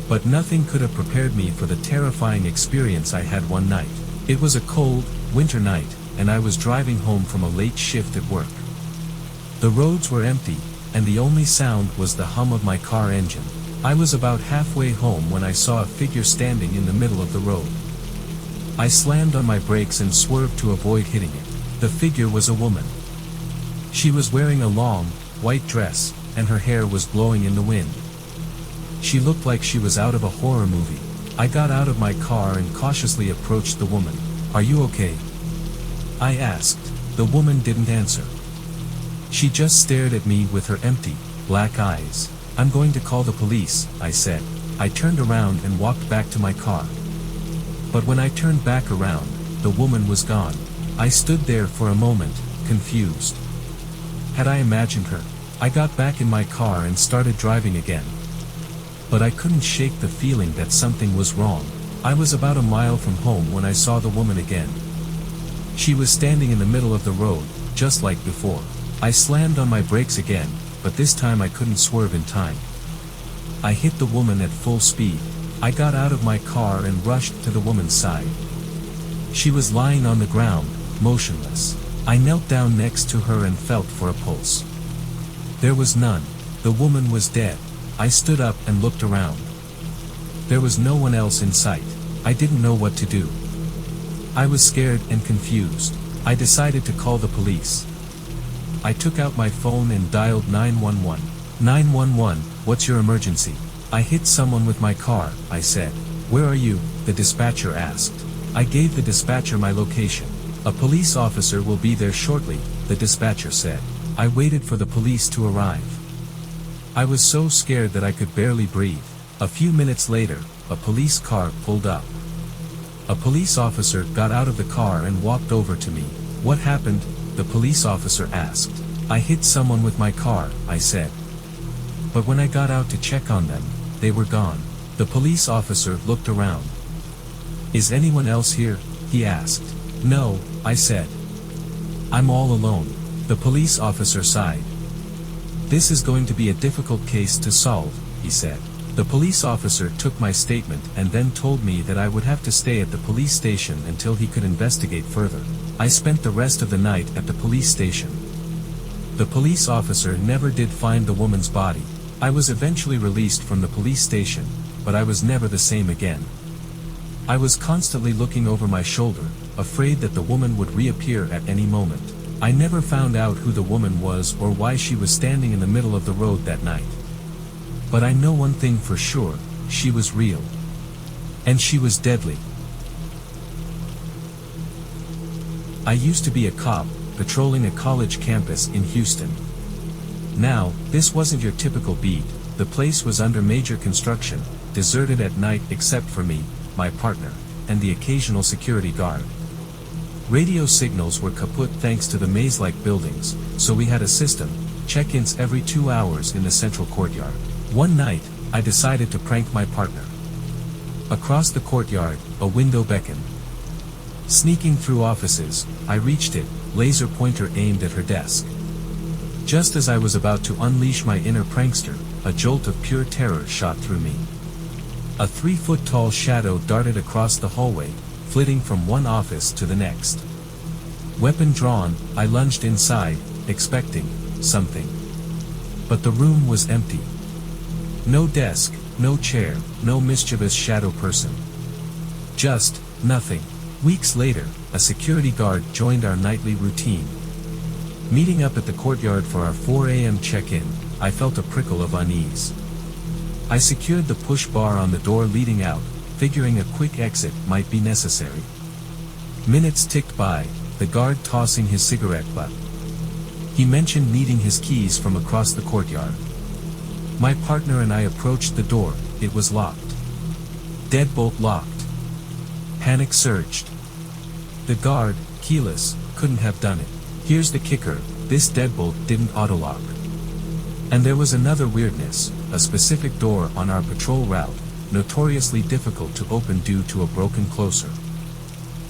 But nothing could have prepared me for the terrifying experience I had one night. It was a cold, winter night, and I was driving home from a late shift at work. The roads were empty, and the only sound was the hum of my car engine. I was about halfway home when I saw a figure standing in the middle of the road. I slammed on my brakes and swerved to avoid hitting it. The figure was a woman. She was wearing a long, white dress, and her hair was blowing in the wind. She looked like she was out of a horror movie. I got out of my car and cautiously approached the woman. "Are you okay?" I asked. The woman didn't answer. She just stared at me with her empty, black eyes. "I'm going to call the police," I said. I turned around and walked back to my car. But when I turned back around, the woman was gone. I stood there for a moment, confused. Had I imagined her? I got back in my car and started driving again. But I couldn't shake the feeling that something was wrong. I was about a mile from home when I saw the woman again. She was standing in the middle of the road, just like before. I slammed on my brakes again, but this time I couldn't swerve in time. I hit the woman at full speed. I got out of my car and rushed to the woman's side. She was lying on the ground, motionless. I knelt down next to her and felt for a pulse. There was none. The woman was dead. I stood up and looked around. There was no one else in sight. I didn't know what to do. I was scared and confused. I decided to call the police. I took out my phone and dialed 911. 911, what's your emergency? I hit someone with my car, I said. Where are you? The dispatcher asked. I gave the dispatcher my location. A police officer will be there shortly, the dispatcher said. I waited for the police to arrive. I was so scared that I could barely breathe. A few minutes later, a police car pulled up. A police officer got out of the car and walked over to me. What happened? The police officer asked. I hit someone with my car, I said. But when I got out to check on them, they were gone. The police officer looked around. Is anyone else here? He asked. No, I said. I'm all alone. The police officer sighed. This is going to be a difficult case to solve, he said. The police officer took my statement and then told me that I would have to stay at the police station until he could investigate further. I spent the rest of the night at the police station. The police officer never did find the woman's body. I was eventually released from the police station, but I was never the same again. I was constantly looking over my shoulder, afraid that the woman would reappear at any moment. I never found out who the woman was or why she was standing in the middle of the road that night. But I know one thing for sure, she was real. And she was deadly. I used to be a cop, patrolling a college campus in Houston. Now, this wasn't your typical beat. The place was under major construction, deserted at night except for me, my partner, and the occasional security guard. Radio signals were kaput thanks to the maze-like buildings, so we had a system, check-ins every 2 hours in the central courtyard. One night, I decided to prank my partner. Across the courtyard, a window beckoned. Sneaking through offices, I reached it, laser pointer aimed at her desk. Just as I was about to unleash my inner prankster, a jolt of pure terror shot through me. A 3-foot-tall shadow darted across the hallway, flitting from one office to the next. Weapon drawn, I lunged inside, expecting something. But the room was empty. No desk, no chair, no mischievous shadow person. Just nothing. Weeks later, a security guard joined our nightly routine. Meeting up at the courtyard for our 4 a.m. check-in, I felt a prickle of unease. I secured the push bar on the door leading out, figuring a quick exit might be necessary. Minutes ticked by, the guard tossing his cigarette butt. He mentioned needing his keys from across the courtyard. My partner and I approached the door. It was locked. Deadbolt locked. Panic surged. The guard, keyless, couldn't have done it. Here's the kicker, this deadbolt didn't autolock. And there was another weirdness, a specific door on our patrol route, notoriously difficult to open due to a broken closer.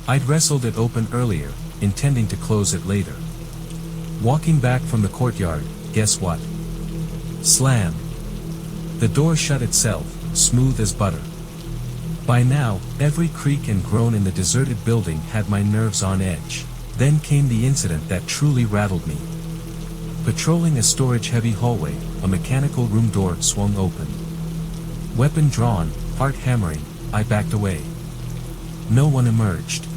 I'd wrestled it open earlier, intending to close it later. Walking back from the courtyard, guess what? Slam. The door shut itself, smooth as butter. By now, every creak and groan in the deserted building had my nerves on edge. Then came the incident that truly rattled me. Patrolling a storage-heavy hallway, a mechanical room door swung open. Weapon drawn, heart hammering, I backed away. No one emerged.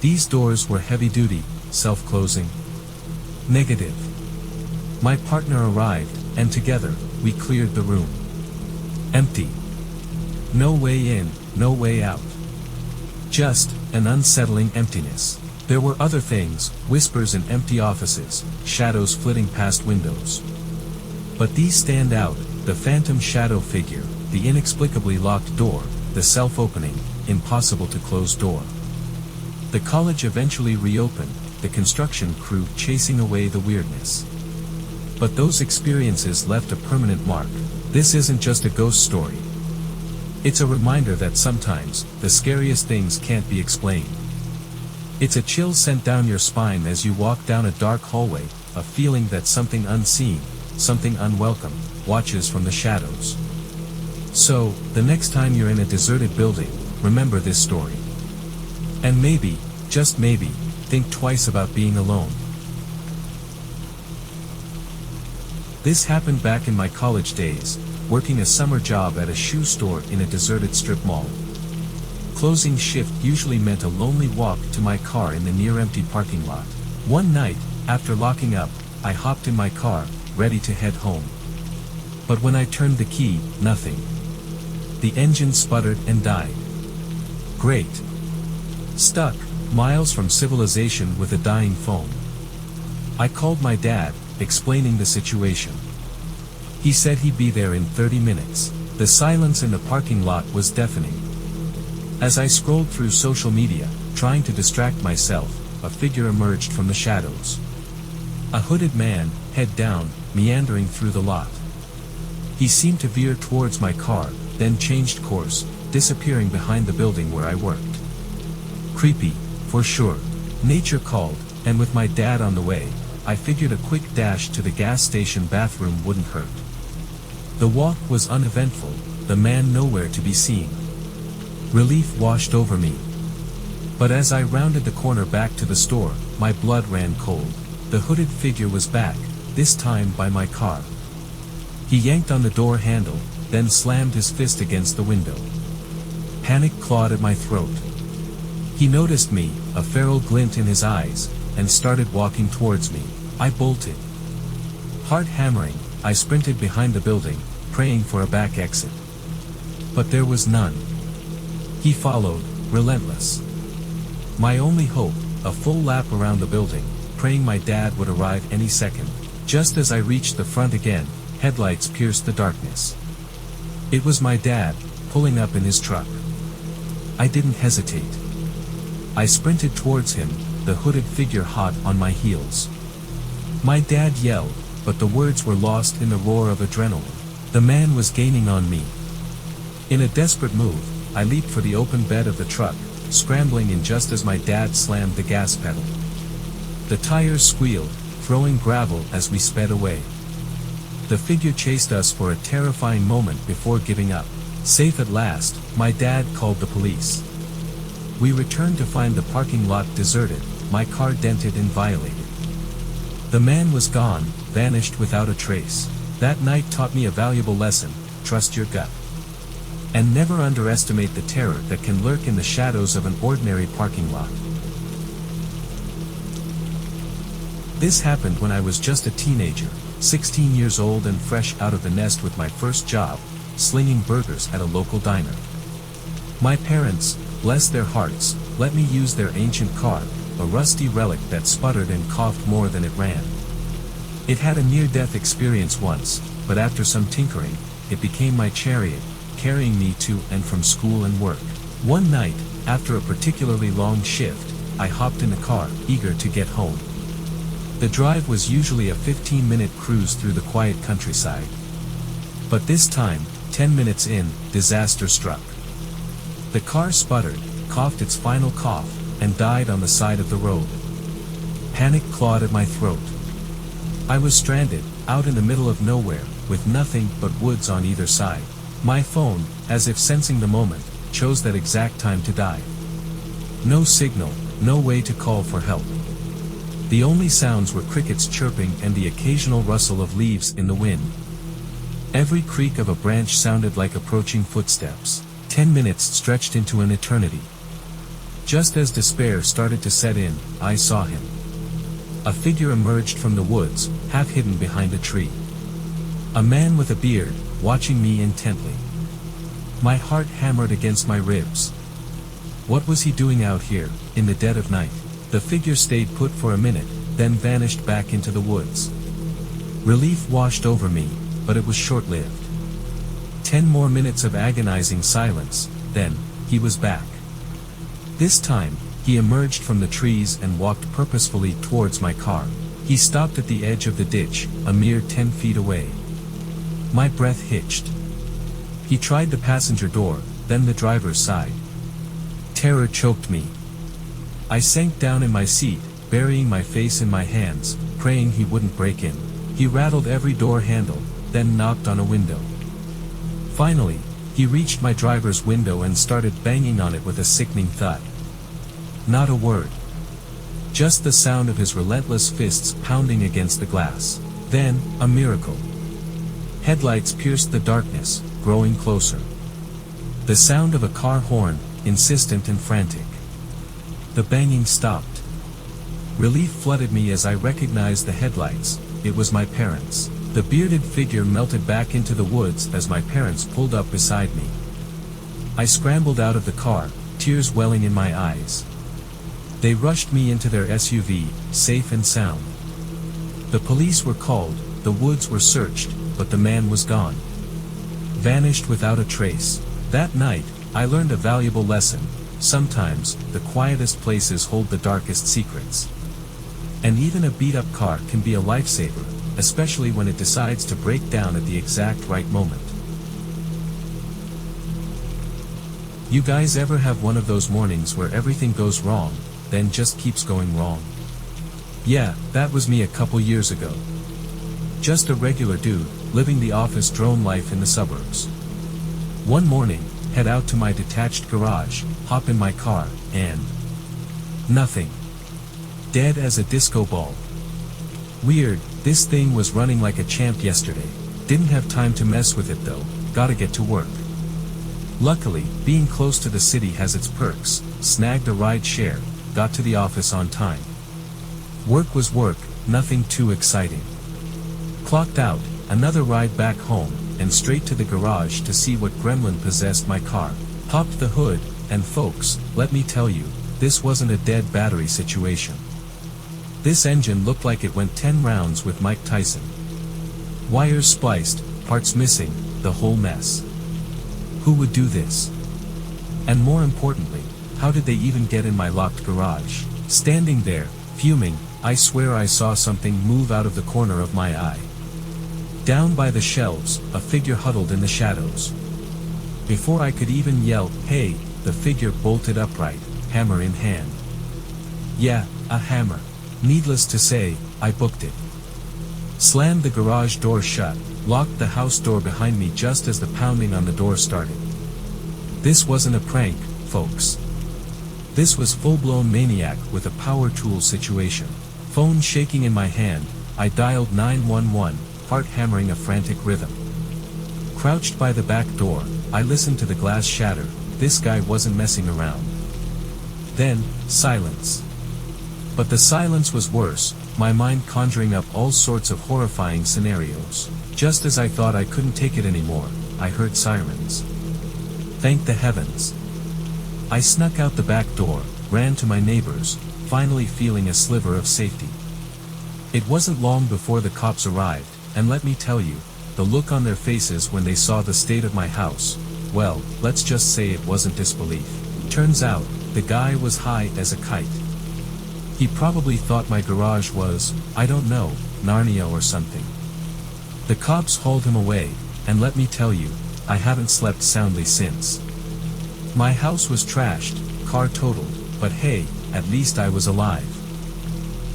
These doors were heavy-duty, self-closing. Negative. My partner arrived, and together, we cleared the room. Empty. No way in, no way out. Just an unsettling emptiness. There were other things, whispers in empty offices, shadows flitting past windows. But these stand out, the phantom shadow figure, the inexplicably locked door, the self-opening, impossible to close door. The college eventually reopened, the construction crew chasing away the weirdness. But those experiences left a permanent mark. This isn't just a ghost story. It's a reminder that sometimes, the scariest things can't be explained. It's a chill sent down your spine as you walk down a dark hallway, a feeling that something unseen, something unwelcome, watches from the shadows. So, the next time you're in a deserted building, remember this story. And maybe, just maybe, think twice about being alone. This happened back in my college days, working a summer job at a shoe store in a deserted strip mall. Closing shift usually meant a lonely walk to my car in the near-empty parking lot. One night, after locking up, I hopped in my car, ready to head home. But when I turned the key, nothing. The engine sputtered and died. Great. Stuck, miles from civilization with a dying phone. I called my dad, explaining the situation. He said he'd be there in 30 minutes. The silence in the parking lot was deafening. As I scrolled through social media, trying to distract myself, a figure emerged from the shadows. A hooded man, head down, meandering through the lot. He seemed to veer towards my car, then changed course, disappearing behind the building where I worked. Creepy, for sure. Nature called, and with my dad on the way, I figured a quick dash to the gas station bathroom wouldn't hurt. The walk was uneventful, the man nowhere to be seen. Relief washed over me. But as I rounded the corner back to the store, my blood ran cold. The hooded figure was back, this time by my car. He yanked on the door handle, then slammed his fist against the window. Panic clawed at my throat. He noticed me, a feral glint in his eyes, and started walking towards me. I bolted. Heart hammering, I sprinted behind the building, praying for a back exit. But there was none. He followed, relentless. My only hope, a full lap around the building, praying my dad would arrive any second. Just as I reached the front again, headlights pierced the darkness. It was my dad, pulling up in his truck. I didn't hesitate. I sprinted towards him, the hooded figure hot on my heels. My dad yelled, but the words were lost in the roar of adrenaline. The man was gaining on me. In a desperate move, I leaped for the open bed of the truck, scrambling in just as my dad slammed the gas pedal. The tires squealed, throwing gravel as we sped away. The figure chased us for a terrifying moment before giving up. Safe at last, my dad called the police. We returned to find the parking lot deserted, my car dented and violated. The man was gone, vanished without a trace. That night taught me a valuable lesson: trust your gut. And never underestimate the terror that can lurk in the shadows of an ordinary parking lot. This happened when I was just a teenager, 16 years old and fresh out of the nest with my first job, slinging burgers at a local diner. My parents, bless their hearts, let me use their ancient car, a rusty relic that sputtered and coughed more than it ran. It had a near-death experience once, but after some tinkering, it became my chariot, carrying me to and from school and work. One night, after a particularly long shift, I hopped in the car, eager to get home. The drive was usually a 15-minute cruise through the quiet countryside. But this time, 10 minutes in, disaster struck. The car sputtered, coughed its final cough, and died on the side of the road. Panic clawed at my throat. I was stranded, out in the middle of nowhere, with nothing but woods on either side. My phone, as if sensing the moment, chose that exact time to die. No signal, no way to call for help. The only sounds were crickets chirping and the occasional rustle of leaves in the wind. Every creak of a branch sounded like approaching footsteps. 10 minutes stretched into an eternity. Just as despair started to set in, I saw him. A figure emerged from the woods, half hidden behind a tree. A man with a beard, watching me intently. My heart hammered against my ribs. What was he doing out here, in the dead of night? The figure stayed put for a minute, then vanished back into the woods. Relief washed over me, but it was short-lived. 10 more minutes of agonizing silence, then, he was back. This time, he emerged from the trees and walked purposefully towards my car. He stopped at the edge of the ditch, a mere 10 feet away. My breath hitched. He tried the passenger door, then the driver's side. Terror choked me. I sank down in my seat, burying my face in my hands, praying he wouldn't break in. He rattled every door handle, then knocked on a window. Finally, he reached my driver's window and started banging on it with a sickening thud. Not a word. Just the sound of his relentless fists pounding against the glass. Then, a miracle. Headlights pierced the darkness, growing closer. The sound of a car horn, insistent and frantic. The banging stopped. Relief flooded me as I recognized the headlights. It was my parents. The bearded figure melted back into the woods as my parents pulled up beside me. I scrambled out of the car, tears welling in my eyes. They rushed me into their SUV, safe and sound. The police were called, the woods were searched, but the man was gone. Vanished without a trace. That night, I learned a valuable lesson. Sometimes, the quietest places hold the darkest secrets. And even a beat-up car can be a lifesaver, especially when it decides to break down at the exact right moment. You guys ever have one of those mornings where everything goes wrong, then just keeps going wrong? Yeah, that was me a couple years ago. Just a regular dude, living the office drone life in the suburbs. One morning, head out to my detached garage, hop in my car, and nothing. Dead as a disco ball. Weird, this thing was running like a champ yesterday. Didn't have time to mess with it though, gotta get to work. Luckily, being close to the city has its perks. Snagged a ride share, got to the office on time. Work was work, nothing too exciting. Clocked out, another ride back home, and straight to the garage to see what gremlin possessed my car. Popped the hood, and folks, let me tell you, this wasn't a dead battery situation. This engine looked like it went 10 rounds with Mike Tyson. Wires spliced, parts missing, the whole mess. Who would do this? And more importantly, how did they even get in my locked garage? Standing there, fuming, I swear I saw something move out of the corner of my eye. Down by the shelves, a figure huddled in the shadows. Before I could even yell, "Hey," the figure bolted upright, hammer in hand. Yeah, a hammer. Needless to say, I booked it. Slammed the garage door shut, locked the house door behind me just as the pounding on the door started. This wasn't a prank, folks. This was full-blown maniac with a power tool situation. Phone shaking in my hand, I dialed 911, heart hammering a frantic rhythm. Crouched by the back door, I listened to the glass shatter. This guy wasn't messing around. Then, silence. But the silence was worse, my mind conjuring up all sorts of horrifying scenarios. Just as I thought I couldn't take it anymore, I heard sirens. Thank the heavens. I snuck out the back door, ran to my neighbors, finally feeling a sliver of safety. It wasn't long before the cops arrived, and let me tell you, the look on their faces when they saw the state of my house, well, let's just say it wasn't disbelief. Turns out, the guy was high as a kite. He probably thought my garage was, I don't know, Narnia or something. The cops hauled him away, and let me tell you, I haven't slept soundly since. My house was trashed, car totaled, but hey, at least I was alive.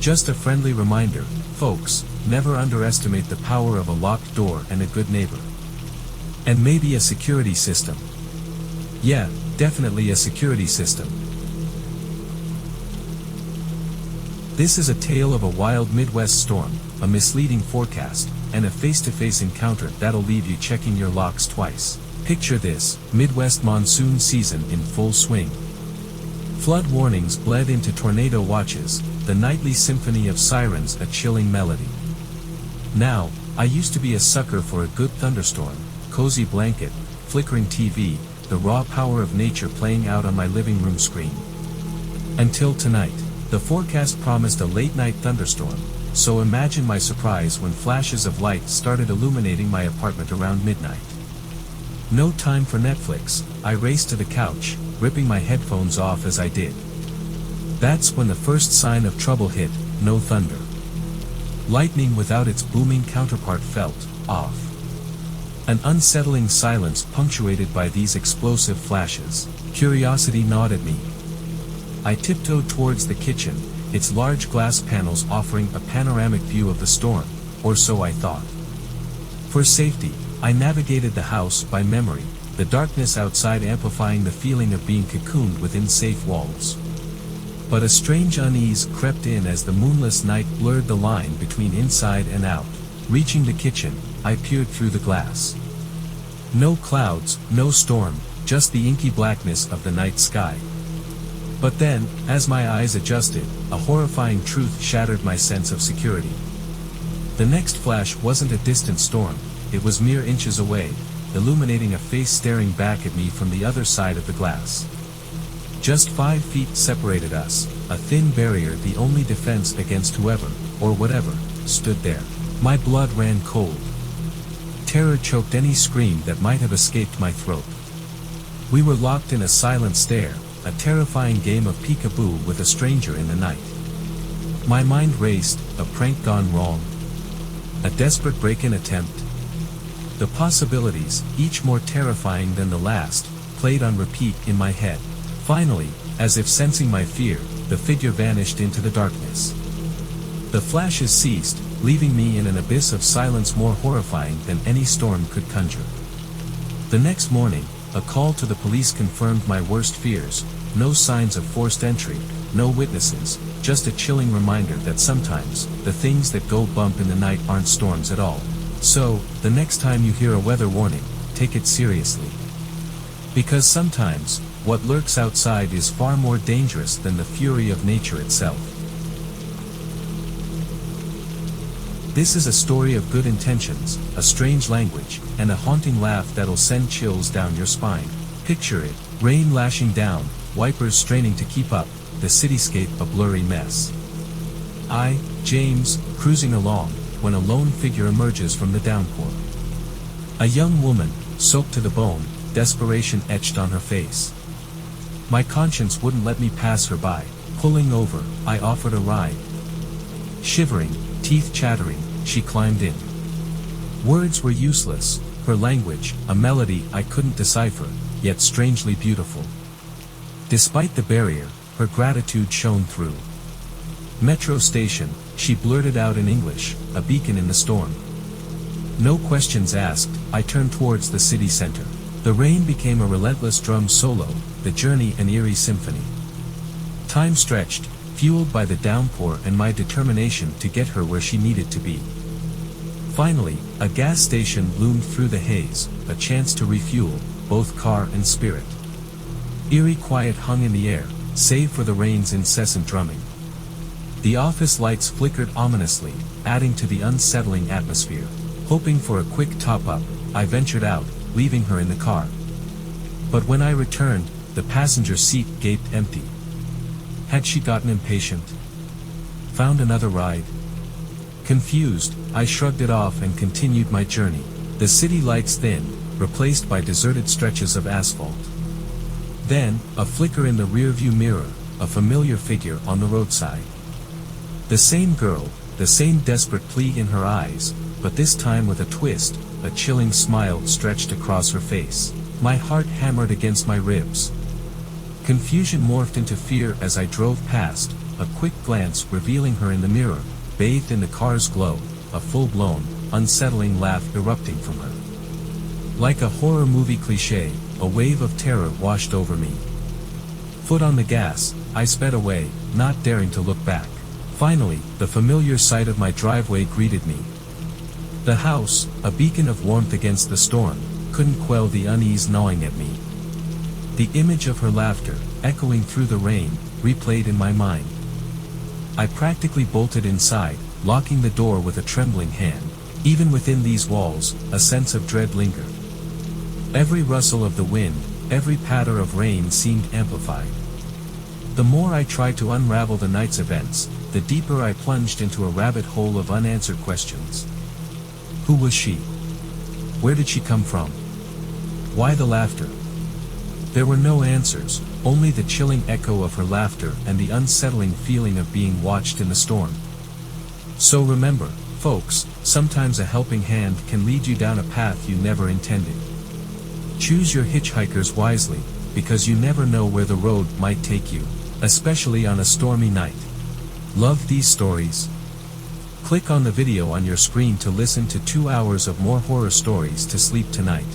Just a friendly reminder, folks, never underestimate the power of a locked door and a good neighbor. And maybe a security system. Yeah, definitely a security system. This is a tale of a wild Midwest storm, a misleading forecast, and a face-to-face encounter that'll leave you checking your locks twice. Picture this, Midwest monsoon season in full swing. Flood warnings bled into tornado watches, the nightly symphony of sirens a chilling melody. Now, I used to be a sucker for a good thunderstorm, cozy blanket, flickering TV, the raw power of nature playing out on my living room screen. Until tonight. The forecast promised a late-night thunderstorm, so imagine my surprise when flashes of light started illuminating my apartment around midnight. No time for Netflix, I raced to the couch, ripping my headphones off as I did. That's when the first sign of trouble hit, no thunder. Lightning without its booming counterpart felt off. An unsettling silence punctuated by these explosive flashes. Curiosity gnawed at me. I tiptoed towards the kitchen, its large glass panels offering a panoramic view of the storm, or so I thought. For safety, I navigated the house by memory, the darkness outside amplifying the feeling of being cocooned within safe walls. But a strange unease crept in as the moonless night blurred the line between inside and out. Reaching the kitchen, I peered through the glass. No clouds, no storm, just the inky blackness of the night sky. But then, as my eyes adjusted, a horrifying truth shattered my sense of security. The next flash wasn't a distant storm, it was mere inches away, illuminating a face staring back at me from the other side of the glass. Just 5 feet separated us, a thin barrier, the only defense against whoever, or whatever, stood there. My blood ran cold. Terror choked any scream that might have escaped my throat. We were locked in a silent stare, a terrifying game of peekaboo with a stranger in the night. My mind raced, a prank gone wrong. A desperate break-in attempt. The possibilities, each more terrifying than the last, played on repeat in my head. Finally, as if sensing my fear, the figure vanished into the darkness. The flashes ceased, leaving me in an abyss of silence more horrifying than any storm could conjure. The next morning, a call to the police confirmed my worst fears. No signs of forced entry, no witnesses, just a chilling reminder that sometimes, the things that go bump in the night aren't storms at all. So, the next time you hear a weather warning, take it seriously. Because sometimes, what lurks outside is far more dangerous than the fury of nature itself. This is a story of good intentions, a strange language, and a haunting laugh that'll send chills down your spine. Picture it, rain lashing down, wipers straining to keep up, the cityscape a blurry mess. I, James, cruising along, when a lone figure emerges from the downpour. A young woman, soaked to the bone, desperation etched on her face. My conscience wouldn't let me pass her by. Pulling over, I offered a ride. Shivering, teeth chattering, she climbed in. Words were useless, her language, a melody I couldn't decipher, yet strangely beautiful. Despite the barrier, her gratitude shone through. Metro station, she blurted out in English, a beacon in the storm. No questions asked, I turned towards the city center. The rain became a relentless drum solo, the journey an eerie symphony. Time stretched, fueled by the downpour and my determination to get her where she needed to be. Finally, a gas station loomed through the haze, a chance to refuel, both car and spirit. Eerie quiet hung in the air, save for the rain's incessant drumming. The office lights flickered ominously, adding to the unsettling atmosphere. Hoping for a quick top-up, I ventured out, leaving her in the car. But when I returned, the passenger seat gaped empty. Had she gotten impatient? Found another ride? Confused, I shrugged it off and continued my journey. The city lights thinned, replaced by deserted stretches of asphalt. Then, a flicker in the rearview mirror, a familiar figure on the roadside. The same girl, the same desperate plea in her eyes, but this time with a twist, a chilling smile stretched across her face. My heart hammered against my ribs. Confusion morphed into fear as I drove past, a quick glance revealing her in the mirror, bathed in the car's glow, a full-blown, unsettling laugh erupting from her. Like a horror movie cliché, a wave of terror washed over me. Foot on the gas, I sped away, not daring to look back. Finally, the familiar sight of my driveway greeted me. The house, a beacon of warmth against the storm, couldn't quell the unease gnawing at me. The image of her laughter, echoing through the rain, replayed in my mind. I practically bolted inside, locking the door with a trembling hand. Even within these walls, a sense of dread lingered. Every rustle of the wind, Every patter of rain seemed amplified. The more I tried to unravel the night's events, the deeper I plunged into a rabbit hole of unanswered questions. Who was she? Where did she come from? Why the laughter? There were no answers, only the chilling echo of her laughter and the unsettling feeling of being watched in the storm. So remember, folks, sometimes a helping hand can lead you down a path you never intended. Choose your hitchhikers wisely, because you never know where the road might take you, especially on a stormy night. Love these stories? Click on the video on your screen to listen to 2 hours of more horror stories to sleep tonight.